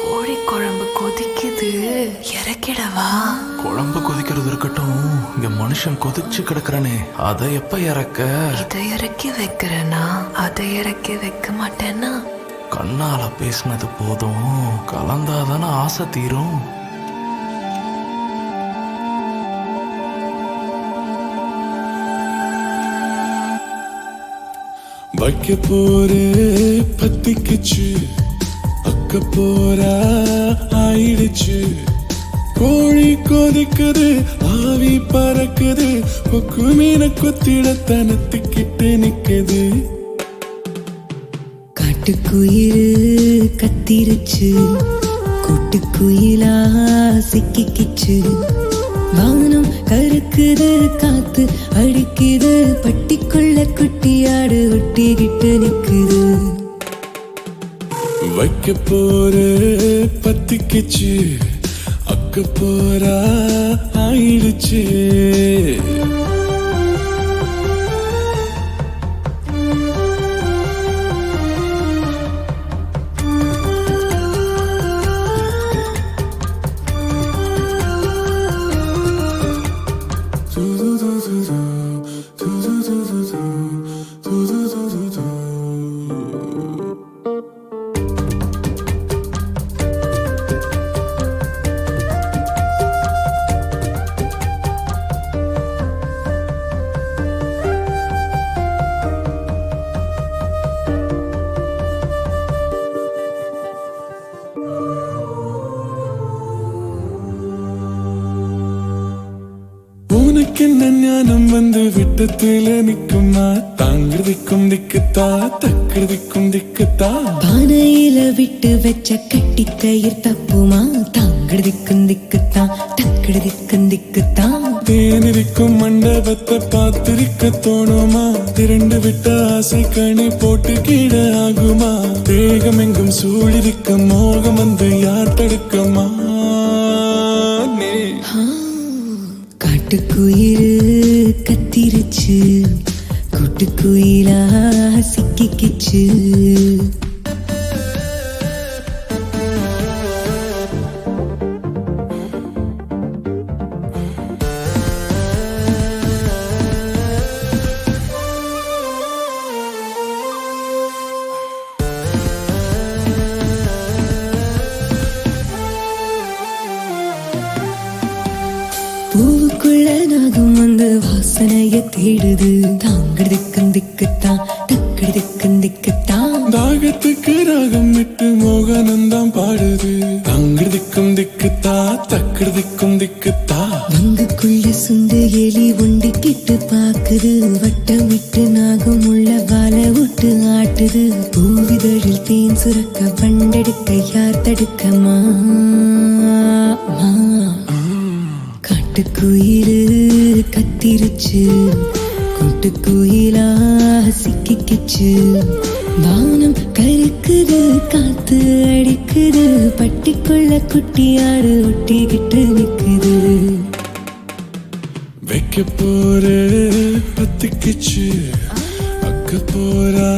கோழிக்குழம்பு கொதிக்குது, இறக்கிடவா? குழம்பு கொதிக்கிறது இருக்கட்டும், இங்க மனுஷன் கொதிச்சு கிடக்குறானே, அதை எப்ப இறக்க? இதை இறக்கி வைக்கிறேன்னா அதை இறக்கி வைக்க மாட்டேன்னா? கண்ணால பேசினது போதும், கலந்தாதானே ஆசை தீரும். வைக்க போரு பத்திக்குச்சு, அக்க போரா ஆயிடுச்சு. கோழி கொதிக்குது, ஆவி பறக்குது, கொக்கு மீன கொத்திட தனத்துக்கிட்டு நிக்குது. காட்டுக்குயிரு கத்திருச்சு, கூட்டுக்குயிலா சிக்கிக்கிச்சு. வானம் கருக்குது, காத்து அடிக்குது, பட்டிக்குள்ள குட்டியாடு ஒட்டிக்கிட்டு நிக்குது. வைக்க போரு பத்திக்குச்சு, அக்க போரா ஆயிடுச்சு. உனக்கென்ன ஞானம் வந்து விட்டத்தில நிக்குமா? தாங்கிறதுக்கும் திக்குத்தா, தக்கிறதுக்கும் திக்குத்தா. பானையில விட்டு வச்ச கட்டி கயிர் தப்புமா? தாங்கிறதுக்கும் திக்குத்தான், தக்கிறதுக்கும் திக்குத்தான். தேனிருக்கும் மண்டபத்தை பார்த்திருக்க தோணுமா? திரண்டு விட்ட ஆசை கணி போட்டு கீழ ஆகுமா? தேகம் எங்கும் சூழிருக்க மோகம் வந்து யார் தடுக்கமா? காட்டுக்குயிரு கத்திருச்சு, கூட்டுக்குயிலா சிக்கிக்கிச்சு. பூவுக்குள்ள நாகம் வந்து வாசனைய தேடுது. தாங்கிறதுக்கும் திக்குத்தான், தக்கிறதுக்கும் திக்குத்தான். தாகத்துக்கு ராகம் விட்டு மோகனந்தான் பாடுது. தாங்கிறதுக்கும் திக்குத்தா, தக்கிறதுக்கும் திக்குத்தா. வங்குக்குள்ள சுண்டு எலி ஒண்டி கிட்டு பாக்குது. வட்டமிட்டு நாகம் உள்ள வாழ விட்டு ஆட்டுது. பூவிதழில் தேன் சுரக்க வண்டெடுக்க யார் தடுக்கமா? காட்டுக்குயிரு கத்திருச்சு, கூட்டுக்குயிலா சிக்கிக்கிச்சு. வானம் கருக்குது, காத்து அடிக்குது, பட்டிக்குள்ள குட்டியாடு ஒட்டிக்கிட்டு நிக்குது. வைக்க போரு பத்திக்குச்சு, அக்க போரா